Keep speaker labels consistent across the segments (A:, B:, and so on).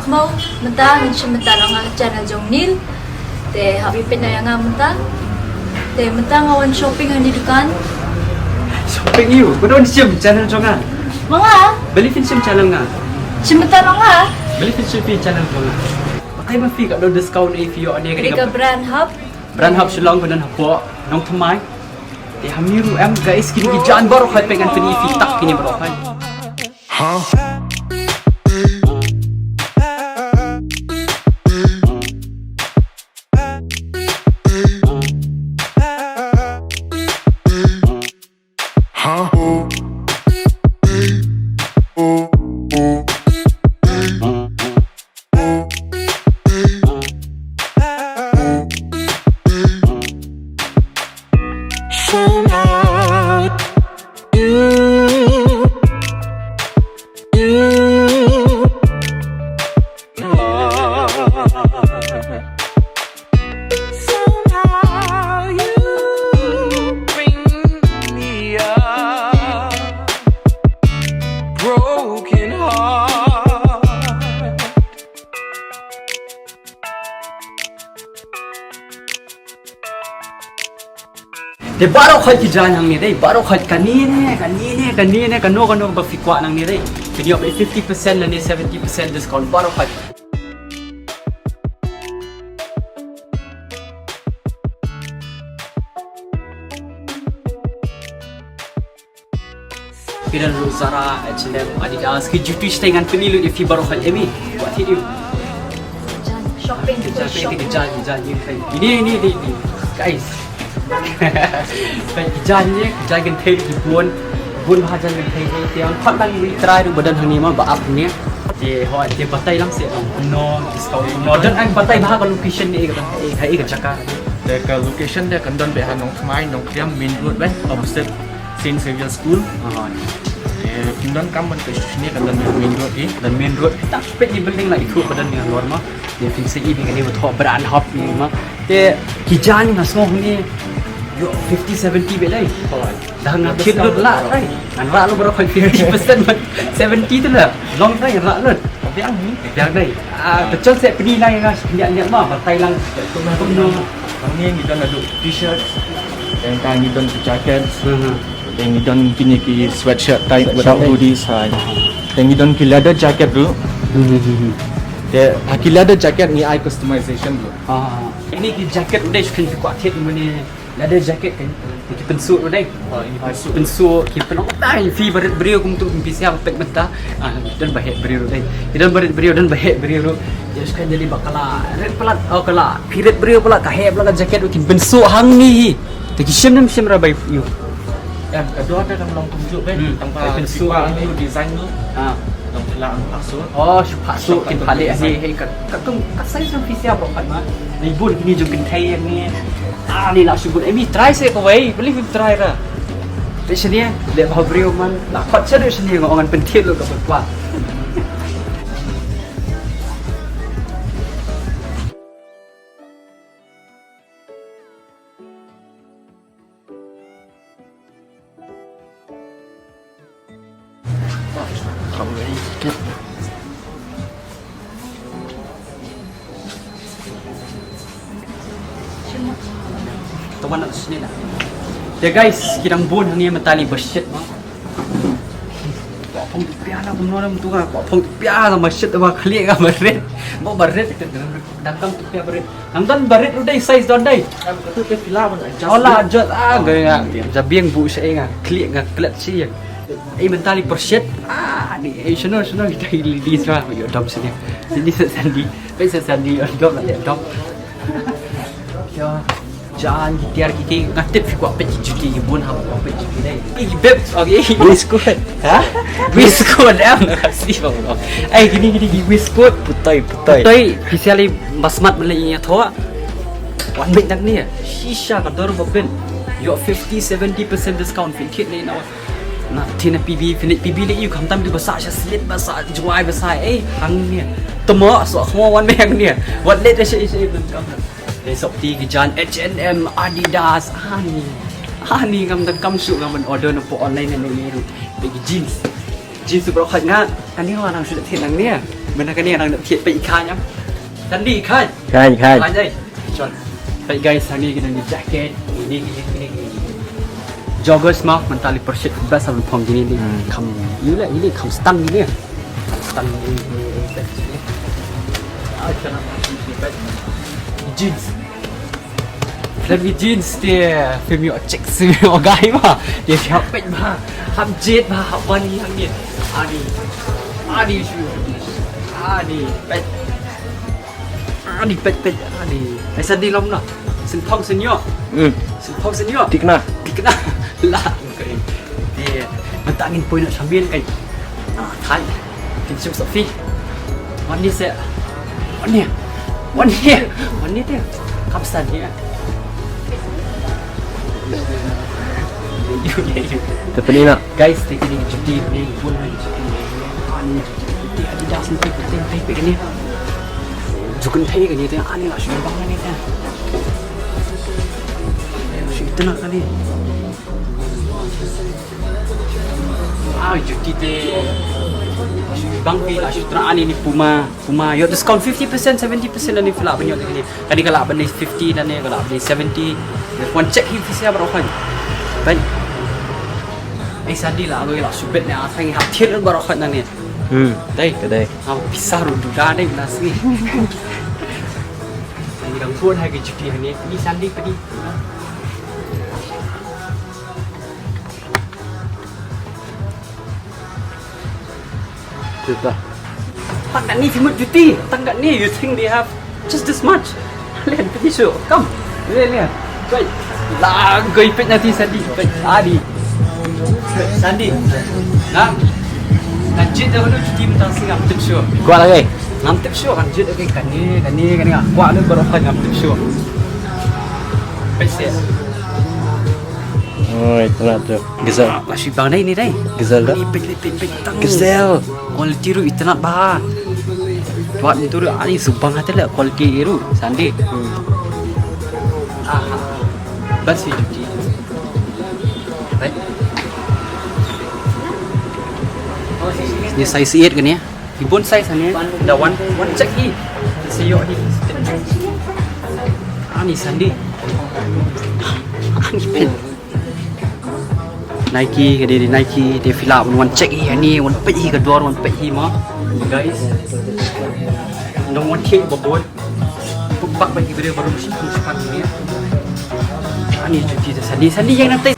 A: SOHKHMOW mentah shim mentah nang channel jong nil te happy penaya nga mentah te mentah ngawan shopping di dukan
B: shopping you kuno shim channel jong nga
A: mga
B: beli fin shim channel nga
A: shim mentah nga
B: beli fin shim channel jong nga pakai ma fi ka do discount if you ane
A: ka
B: Brandhub Shillong kuno hapo nongthymmai te hamiru em guys kini ki janbor khat pengan pini fi tak kini bro khat Di baru khat ki jan hang ni dai baru khat kanine kano ba fikwa nang ni dai video 50% la ni 70% discount baru khat Piran Zara H&M Adidas ki jutu stengan penilu if baru khat emi what you
A: shopping
B: ki jan ini guys Kayak janji jangan thay di buôn bahajan gan thay thay tiang khat lang retry du badan hang ni ma ba up ni je ho je batai lang se no discount no dan ang batai bah ka location ni ka hai ka chaka
C: de ka location de kan don be ha nongthymmai nongthyam main road ban opposite Saint Xavier School kim don kam man ke ni kan don main road ni
B: dan main road tak pet di building lah ikut badan ni luar ma dia fix ini ni betul Brandhub ni ma te kijan ni ngasong ni yo 50-70 belai dah ngakit lu lah kan rak lu berapa 50% 70 tu lah long kan rak lu biang dai betul saya penilai kan niat mah batai lang
C: kuno ni don ada t-shirt yang kan ni don jacket yang ni don kini ki sweatshirt type without hoodies hai yang ni don ki leather jacket tu de ki leather jacket ni I customization tu
B: ini ki jacket udah sukan kuat hit ni leather jacket kan kita pensuk udah ini pensuk kita nak tai fi barit beriu kum tu bisa pek mentah dan bahet beriu udah kita barit beriu dan bahet beriu dia sukan jadi bakala red pelat kala piret beriu pula kahe pula jacket ukin pensuk hang ni tapi shim rabai you
C: yang kedua ada kan long tunjuk kan tanpa pensuk ni design tu long pelang pasuk
B: pasuk kin pale ni hei kat tung kasai sam fisia bukan mah ni bun kini jung kin thai yang ni ni lah syukur emi try saya kau wei beli film try lah biasanya le bah brio man lah khat saya sini ngongan pentil lo ka berkuat Tuan nak sini lah. Ya guys, kirang bun ni mentali bershit mah. Popong piah lah benar tu kan. Popong piah lah bershit tu kali kan berit. Mau berit dangkam tu piah berit. Nangdan berit tu dai size don dai.
C: tu ke pila pun
B: Olah jot gaya. Jabiang bu saya ngah klik ngah klet sih. Mentali bershit. Ni senang kita ladies lah. Yo dom sini. Sini sandi. Pesa sandi dom lah dom. Ya. Jangan gitar kita ngatip fikwa pet cuti bun ha pet cuti dai. Beb okey biskut. Biskut am kasih bang. Gini biskut putai. Officially basmat beli nya thoa. Wan bit nak ni. Shisha ka dor boben. Yo 50-70% discount fit kit ni now. Na tina PB finit PB le you kamtam di basa sha slit basa juai basa hang ni. Temo SOHKHMOW wan meng ni. Wat let sha ben kam. Esok ti gijan H&M Adidas ni ngam dan kam su ngam order no po online ni ru bagi jeans tu bro khat nga kan ni orang sudah thin nang ni Benda kan ni orang nak thiệtไปอีกคันยังSandy อีกคัน
C: Khai khai.
B: คันđây Chọn Vậy guys hari ni kita ni jacket ini joggers mah mentali perset best sama pom gini ni kam ini kam stang gini stang ini jeans lebih jeans dia film check semua guys mah dia siap pet mah ham jet mah apa ni yang ni adi pet adi ai Sandy lom noh sinh thông sinh nhọ sinh thông sinh nhọ
C: Tik na.
B: Kena lah dia mentak angin poin nak sambil kan Thai kita Sophieวันนี้dia kapsan dia
C: Tapi ni nak.
B: guys kita ni cuti ni pun cuti ni cuti Adidas ni penting ni juga ni kan ni tu ani nak syuting bang ni kan itu nak kali cuti teh bang pi lah syuting ani ni Puma yo discount 50% 70% ni pula banyak ni kali kalau benda 50 dan ni kalau benda 70 one check him siapa berapa baik Sandy lah aku lah subet ni asal hak thiệt berapa ni
C: Đây, cái đây.
B: Pisah rundu dah ni nasi. Ini dah pun hari cuti hari ni. Ini Sandy pergi.
C: Sudah.
B: Tangga ni film cuti. Tangga ni you think they have just this much? Lihat pergi show. Come. Lihat. Baik. Lah, kau ipet nanti Sandy. Baik. Adi. Sandy. Nah. Lanjut dah dulu cuti mentang sing am tip show.
C: Kuat lagi.
B: Am tip show lanjut lagi kan ni. Kuat lu baru kan am tip show. Pesen.
C: Oh, itu nak tu. Gezel.
B: Masih bang dah ini dah.
C: Gezel dah.
B: Ni pet tang.
C: Gezel.
B: Kualiti ru itna bah. Buat itu ru ani subang hati lah kualiti ru Sandy. Bas cuti. Baik. Ni size 8 kan ya. Ibon size ni. Dah one check ni. Siyo ni. Ani Sandy. Nike ke dia Nike dia fill up one check ni one pet hi kedua one pet hi mah. Guys. Nong one check bobot. Pupak bagi dia baru mesti sepan ni. Ani cuti Sandy yang nanti.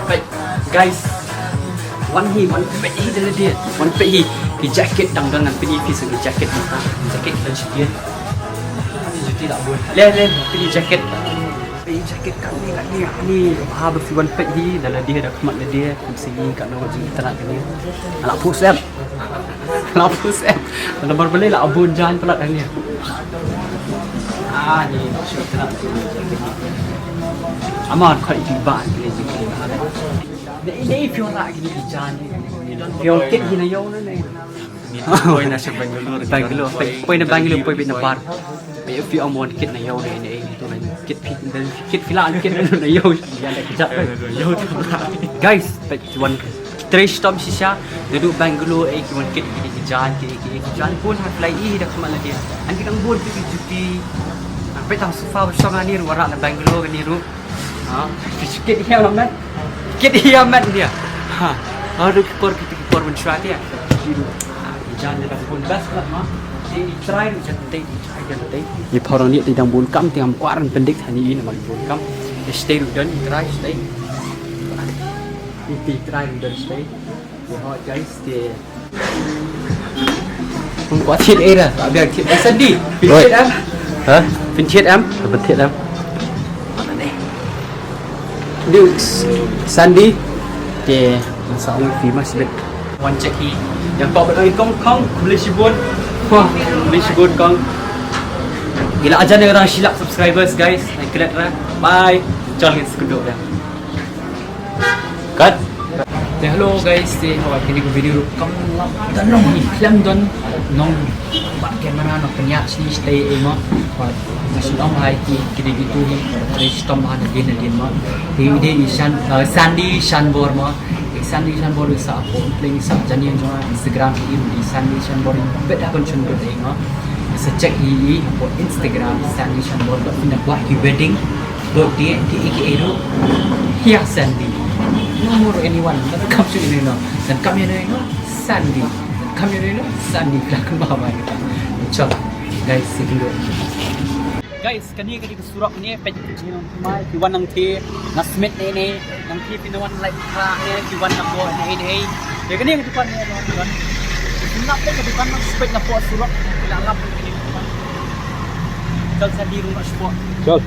B: Baik. Guys. One pet hi dia. One pet hi jacket dang dengan pilih piece ni jacket ni. Jacket dan sekian. Ni cuti tak boleh. Len pilih jacket. Pilih jacket kat ni. Berfi one pet hi dalam dia dah kemat dia. Sini kat nak jadi terak ni. Nak push em. Kalau berbeli lah abun jalan pelat ni. Ni shoot terak. Aman kau iban pilih jacket. Ini Fiona gini jalan ni. Fiona kit hina yaw na ni.
C: Poin nasa Bangalore.
B: Poin na Bangalore, poin na bar. May Fiona mo kit na yaw na ni. Ito na kit filaan kit na yaw. Yan na kejap. Guys, one trace stop siya. Duduk Bangalore kiwan kit jalan pun fly dah kemana dia. Ang kitang buat pergi cuti. Sampai tang sofa bersama ni warak na Bangalore ni ru. Kit hiam mat. Kit hiam mat dia. Aduh kipor mencua dia. Jangan dah pun best lah mah. Dia try jantai. Dia orang ni tidak bun kam tiang kuaran pendek hani ini nama bun kam. Dia stay dan stay. Dia try dan stay. Dia guys dia. Pun kuat hit era. Biar hit Sandy. Pinchit am.
C: Hah?
B: Pinchit am.
C: Betul am.
B: Mana ni? Dia Sandy. Dia masa awal film masih one check hi yang kau berlari kong boleh sibun kong gila aja ni orang silap subscribers guys naik kelat lah bye jangan sekuduk dah cut hello guys awak kini video kong dan nong iklan don nong buat kamera nong penyak sini stay emo masih orang hai kini gitu ni dari stom ada dia mah ini Sandy shanbor mah Sandy shanbor sa ako playing sa jani jo Instagram di Sandy shanbor beda konchun ko dei no sa check po Instagram Sandy shanbor dot pinagwa di wedding birthday di ike here Sandy no more anyone that come to you know dan kami no Sandy kami no Sandy kan bawa kita chop guys sige guys kani kadi surat ni page ni mai ki wan nang thi na smith ni nang thi pinawan like ra ni ki wan nang bo ni ya kani ki depan ni no kan sinap pe ki depan nang smith na po surat ila lap ni depan Jal Sandy rumah sport.
D: Jal.